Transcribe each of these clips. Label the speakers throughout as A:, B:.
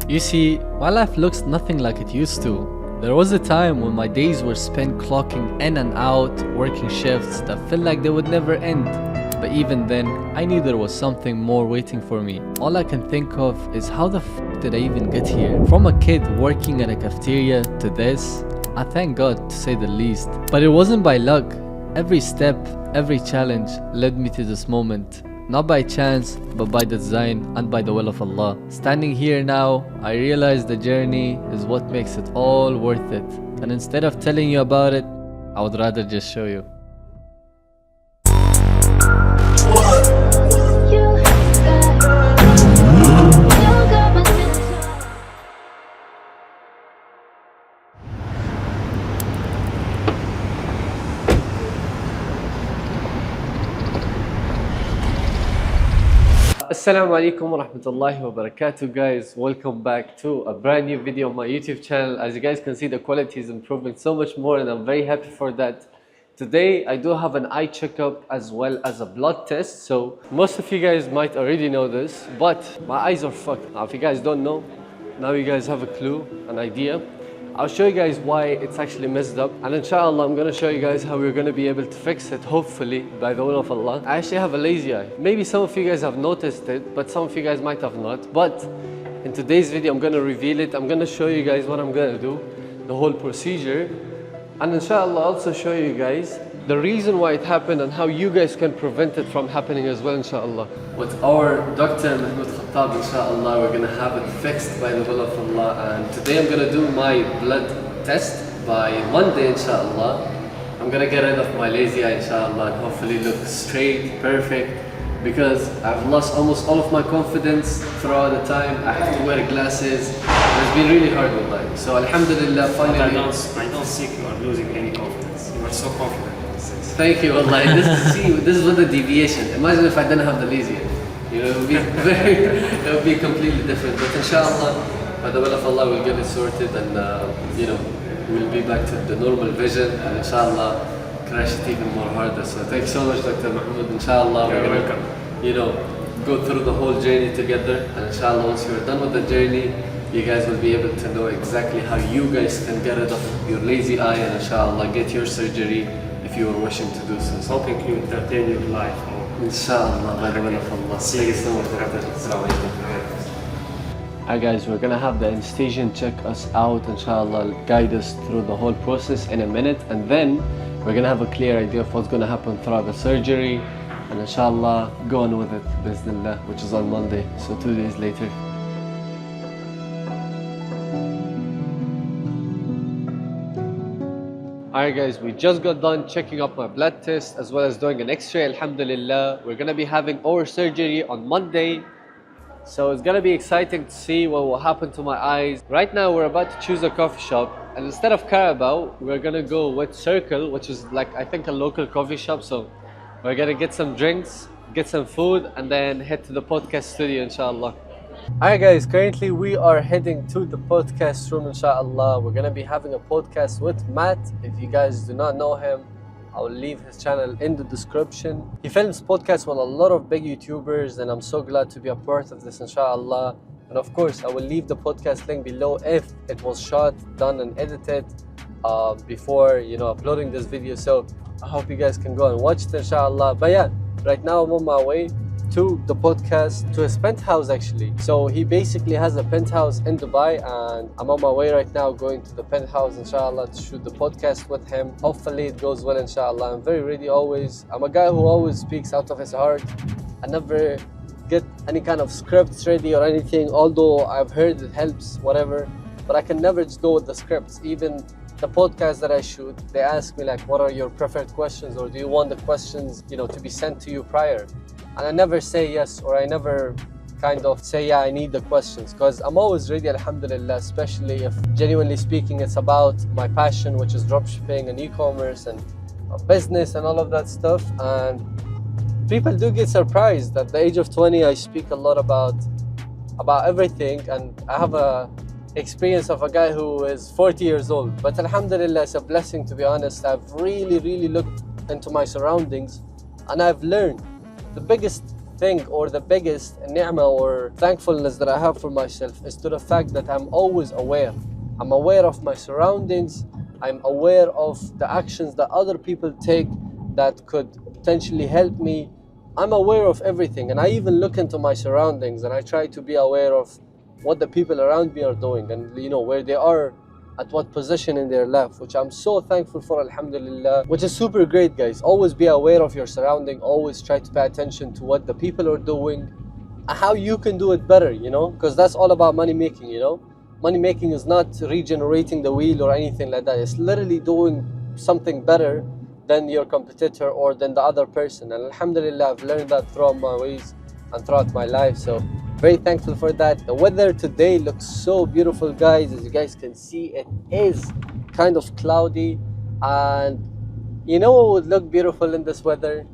A: You see, my life looks nothing like it used to. There was a time when my days were spent clocking in and out, working shifts that felt like they would never end. But even then, I knew there was something more waiting for me. All I can think of is how the f did I even get here? From a kid working at a cafeteria to this, I thank God to say the least. But it wasn't by luck. Every step, every challenge led me to this moment. Not by chance, but by design and by the will of Allah. Standing here now, I realize the journey is what makes it all worth it. And instead of telling you about it, I would rather just show you. Assalamu alaikum wa rahmatullahi wa barakatuh, guys. Welcome back to a brand new video on my YouTube channel. As you guys can see, the quality is improving so much more and I'm very happy for that. Today I do have an eye checkup as well as a blood test. So most of you guys might already know this, but my eyes are fucked. Now if you guys don't know, now you guys have a clue, an idea. I'll show you guys why it's actually messed up, and inshallah I'm gonna show you guys how we're gonna be able to fix it, hopefully by the will of Allah. I actually have a lazy eye. Maybe some of you guys have noticed it, but some of you guys might have not. But in today's video I'm gonna reveal it. I'm gonna show you guys what I'm gonna do, the whole procedure, and inshallah also show you guys the reason why it happened and how you guys can prevent it from happening as well, inshallah. With our Dr. Mahmoud Khattab, inshallah, we're gonna have it fixed by the will of Allah. And today I'm gonna do my blood test. By Monday, inshallah, I'm gonna get rid of my lazy eye, inshallah, and hopefully look straight, perfect. Because I've lost almost all of my confidence throughout the time. I have to wear glasses. It's been really hard with life. So alhamdulillah, finally.
B: I don't think you are losing any confidence. You are so confident.
A: Thank you, Allah. This is what the deviation. Imagine if I didn't have the lazy eye. You know, it would be completely different. But inshallah, by the will of Allah, we'll get it sorted and you know, we'll be back to the normal vision and inshallah crash it even more harder. So thanks so much, Dr. Mahmoud. Inshallah,
B: You're
A: we're
B: welcome.
A: gonna, you know, go through the whole journey together. And inshallah, once you're done with the journey, you guys will be able to know exactly how you guys can get rid of your lazy eye and inshallah get your surgery if you are wishing to do so.
B: Hoping to entertain your life more.
A: Inshallah, by the will of Allah.
B: See you so much. Assalamu alaikum.
A: Alright guys, we're gonna have the anesthesian check us out, inshallah, guide us through the whole process in a minute, and then we're gonna have a clear idea of what's gonna happen throughout the surgery, and inshallah go on with it, bismillah, which is on Monday, so 2 days later. Alright guys, we just got done checking up my blood test as well as doing an x-ray, alhamdulillah. We're gonna be having our surgery on Monday. So it's gonna be exciting to see what will happen to my eyes. Right now we're about to choose a coffee shop, and instead of Carabao, we're gonna go with Circle, which is like I think a local coffee shop. So we're gonna get some drinks, get some food, and then head to the podcast studio, inshallah. Alright guys, currently we are heading to the podcast room, inshallah. We're gonna be having a podcast with Matt. If you guys do not know him, I will leave his channel in the description. He films podcasts with a lot of big YouTubers and I'm so glad to be a part of this, inshallah. And of course, I will leave the podcast link below if it was shot, done and edited before, you know, uploading this video. So I hope you guys can go and watch it, inshallah. But yeah, right now I'm on my way to the podcast, to his penthouse actually. So he basically has a penthouse in Dubai and I'm on my way right now going to the penthouse, inshallah, to shoot the podcast with him. Hopefully it goes well, inshallah. I'm very ready always. I'm a guy who always speaks out of his heart. I never get any kind of scripts ready or anything, although I've heard it helps, whatever, but I can never just go with the scripts. Even the podcast that I shoot, they ask me like, what are your preferred questions, or do you want the questions, you know, to be sent to you prior? And I never say yes, or I never kind of say, yeah, I need the questions, because I'm always ready, alhamdulillah, especially if, genuinely speaking, it's about my passion, which is dropshipping and e-commerce and business and all of that stuff. And people do get surprised. At the age of 20, I speak a lot about everything, and I have a experience of a guy who is 40 years old. But alhamdulillah, it's a blessing, to be honest. I've really looked into my surroundings and I've learned the biggest thing or the biggest ni'mah or thankfulness that I have for myself is to the fact that I'm always aware. I'm aware of my surroundings. I'm aware of the actions that other people take that could potentially help me. I'm aware of everything, and I even look into my surroundings and I try to be aware of what the people around me are doing and where they are, at what position in their life, which I'm so thankful for, alhamdulillah, which is super great, guys. Always be aware of your surrounding, always try to pay attention to what the people are doing and how you can do it better, because that's all about money making. Money making is not regenerating the wheel or anything like that. It's literally doing something better than your competitor or than the other person. And alhamdulillah, I've learned that throughout my ways and throughout my life. So very thankful for that. The weather today looks so beautiful, guys. As you guys can see, it is kind of cloudy. And you know what would look beautiful in this weather?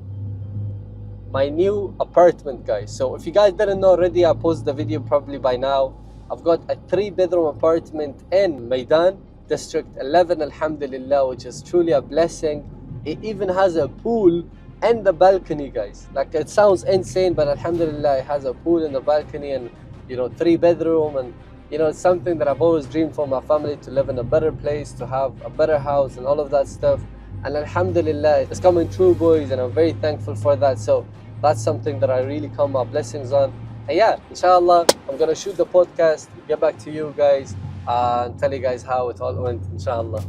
A: My new apartment, guys. So if you guys didn't know already, I posted the video probably by now. I've got a 3-bedroom apartment in Maidan, District 11, alhamdulillah, which is truly a blessing. It even has a pool and the balcony, guys. Like, it sounds insane, but alhamdulillah, it has a pool in the balcony and 3-bedroom, and it's something that I've always dreamed for my family, to live in a better place, to have a better house and all of that stuff. And alhamdulillah, it's coming true, boys, and I'm very thankful for that. So that's something that I really count my blessings on. And yeah, inshallah, I'm gonna shoot the podcast, get back to you guys, and tell you guys how it all went, inshallah.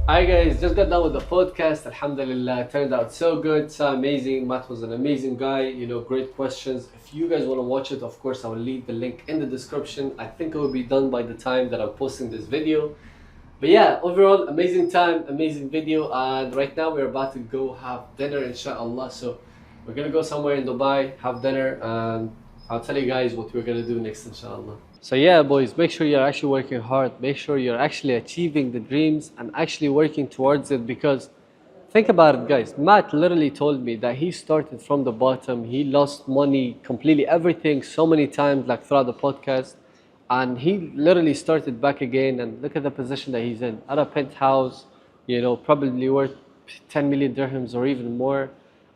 A: Hi guys, just got done with the podcast. Alhamdulillah, it turned out so good, so amazing. Matt was an amazing guy, great questions. If you guys want to watch it, of course, I will leave the link in the description. I think it will be done by the time that I'm posting this video. But yeah, overall, amazing time, amazing video. And right now we're about to go have dinner, inshallah. So we're gonna go somewhere in Dubai, have dinner, and I'll tell you guys what we're gonna do next, inshallah. So yeah, boys, make sure you're actually working hard. Make sure you're actually achieving the dreams and actually working towards it, because think about it, guys. Matt literally told me that he started from the bottom. He lost money, completely everything, so many times, like throughout the podcast. And he literally started back again, and look at the position that he's in. At a penthouse, probably worth 10 million dirhams or even more.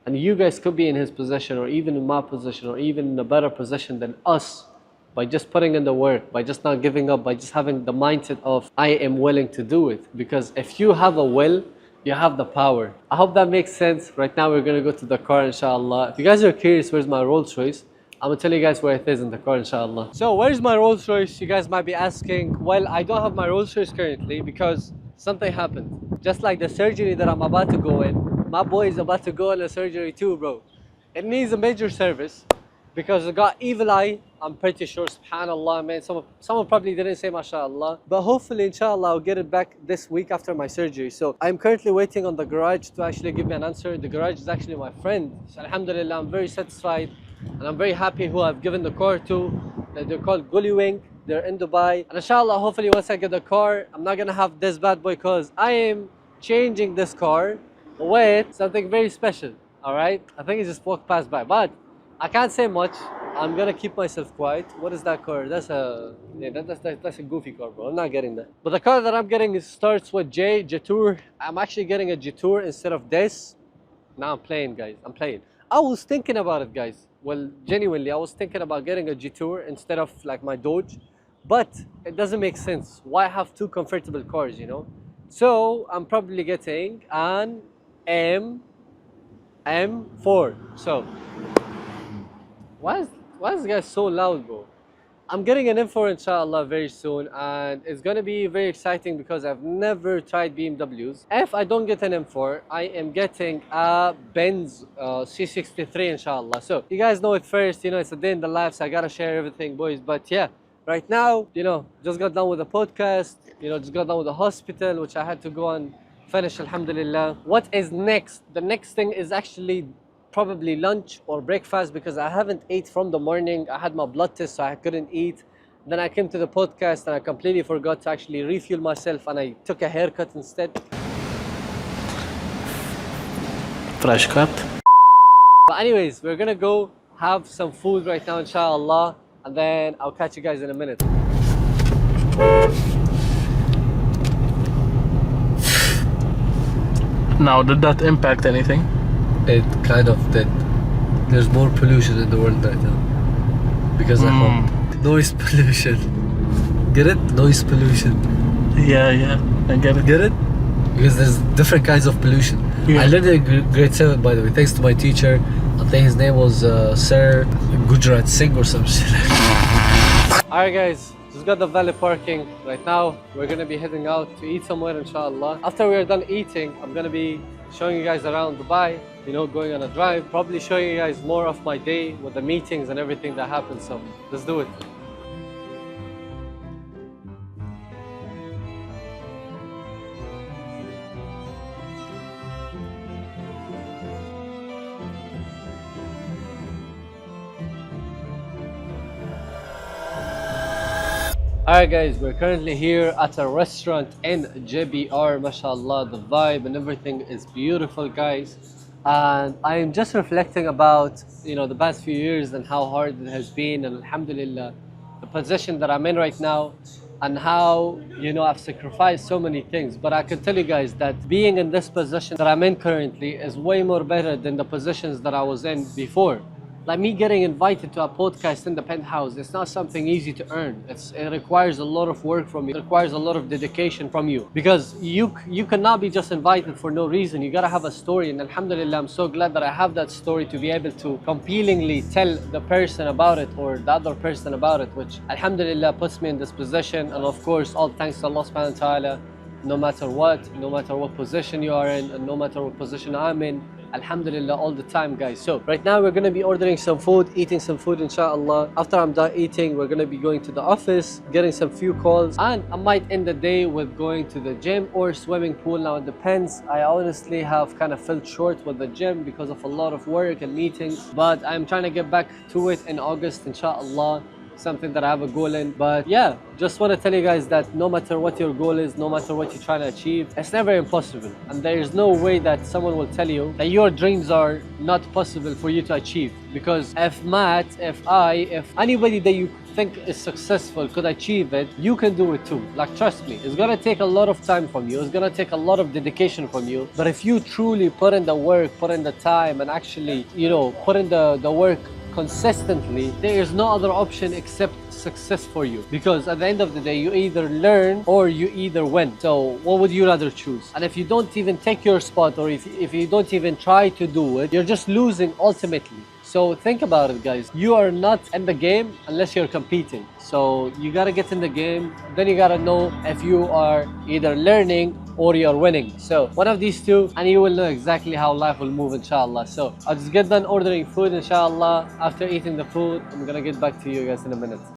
A: And you guys could be in his position, or even in my position, or even in a better position than us, by just putting in the work, by just not giving up, by just having the mindset of, I am willing to do it. Because if you have a will, you have the power. I hope that makes sense. Right now we're gonna go to the car, inshallah. If you guys are curious where's my Rolls Royce, I'm gonna tell you guys where it is in the car, inshallah. So where's my Rolls Royce? You guys might be asking. Well, I don't have my Rolls Royce currently because something happened. Just like the surgery that I'm about to go in, my boy is about to go in a surgery too, bro. It needs a major service because it got evil eye. I'm pretty sure, subhanallah, man. Someone probably didn't say mashallah, but hopefully, inshallah, I'll get it back this week after my surgery. So I'm currently waiting on the garage to actually give me an answer. The garage is actually my friend. So alhamdulillah, I'm very satisfied and I'm very happy who I've given the car to. They're called Gully Wing. They're in Dubai. And inshallah, hopefully once I get the car, I'm not gonna have this bad boy, because I am changing this car with something very special. All right, I think it just walked past by, but I can't say much. I'm gonna keep myself quiet. What is that car? That's a goofy car, bro. I'm not getting that. But the car that I'm getting starts with J, Jetour. I'm actually getting a Jetour instead of this. Now I'm playing, guys. I'm playing. I was thinking about it, guys. Well, genuinely, I was thinking about getting a Jetour instead of like my Dodge, but it doesn't make sense. Why have two comfortable cars, So I'm probably getting an M4. So why is this guy so loud, bro? I'm getting an M4 inshallah very soon, and it's gonna be very exciting because I've never tried BMWs. If I don't get an M4, I am getting a Benz C63 inshallah. So you guys know it first, it's a day in the life, so I gotta share everything, boys. But yeah, right now, just got done with the podcast, just got done with the hospital, which I had to go and finish, alhamdulillah. What is next? The next thing is actually probably lunch or breakfast, because I haven't ate from the morning. I had my blood test, so I couldn't eat. Then I came to the podcast and I completely forgot to actually refuel myself, and I took a haircut instead. Fresh cut. But anyways, we're gonna go have some food right now, inshallah. and then I'll catch you guys in a minute.
C: Now, did that impact anything?
A: It kind of did. There's more pollution in the world right now because of noise pollution. Get it? Noise pollution.
C: Yeah, I get it.
A: Get it? Because there's different kinds of pollution.
C: Yeah.
A: I learned it in grade 7, by the way, thanks to my teacher. I think his name was Sir Gujarat Singh or some shit. Alright guys, just got the valet parking. Right now, we're gonna be heading out to eat somewhere, inshallah. After we're done eating, I'm gonna be showing you guys around Dubai, you know, going on a drive. Probably showing you guys more of my day with the meetings and everything that happens. So, let's do it. Alright guys, we're currently here at a restaurant in JBR. Mashallah, the vibe and everything is beautiful, guys. And I'm just reflecting about, you know, the past few years and how hard it has been, and alhamdulillah, the position that I'm in right now, and how, you know, I've sacrificed so many things. But I can tell you guys that being in this position that I'm in currently is way more better than the positions that I was in before. Like me getting invited to a podcast in the penthouse, it's not something easy to earn. It requires a lot of work from you. It requires a lot of dedication from you. Because you cannot be just invited for no reason. You gotta have a story, and alhamdulillah, I'm so glad that I have that story to be able to compellingly tell the person about it or the other person about it, which alhamdulillah puts me in this position. And of course, all thanks to Allah subhanahu wa ta'ala, no matter what position you are in, and no matter what position I'm in, alhamdulillah, all the time, guys. So right now we're gonna be ordering some food, eating some food, inshallah. After I'm done eating, we're gonna be going to the office, getting some few calls, and I might end the day with going to the gym or swimming pool. Now it depends. I honestly have kind of felt short with the gym because of a lot of work and meetings, but I'm trying to get back to it in August, inshallah. Something that I have a goal in. But yeah, just want to tell you guys that no matter what your goal is, no matter what you're trying to achieve, it's never impossible. And there is no way that someone will tell you that your dreams are not possible for you to achieve. Because if Matt, if anybody that you think is successful could achieve it, you can do it too. Like, trust me, it's gonna take a lot of time from you, it's gonna take a lot of dedication from you. But if you truly put in the work, put in the time, and actually, you know, put in the work consistently, there is no other option except success for you. Because at the end of the day, you either learn or you either win. So what would you rather choose? And if you don't even take your spot, or if you don't even try to do it, you're just losing ultimately. So think about it, guys. You are not in the game unless you're competing. So you gotta get in the game, then you gotta know if you are either learning or you're winning. So one of these two, and you will know exactly how life will move, inshallah. So I'll just get done ordering food, inshallah. After eating the food, I'm gonna get back to you guys in a minute.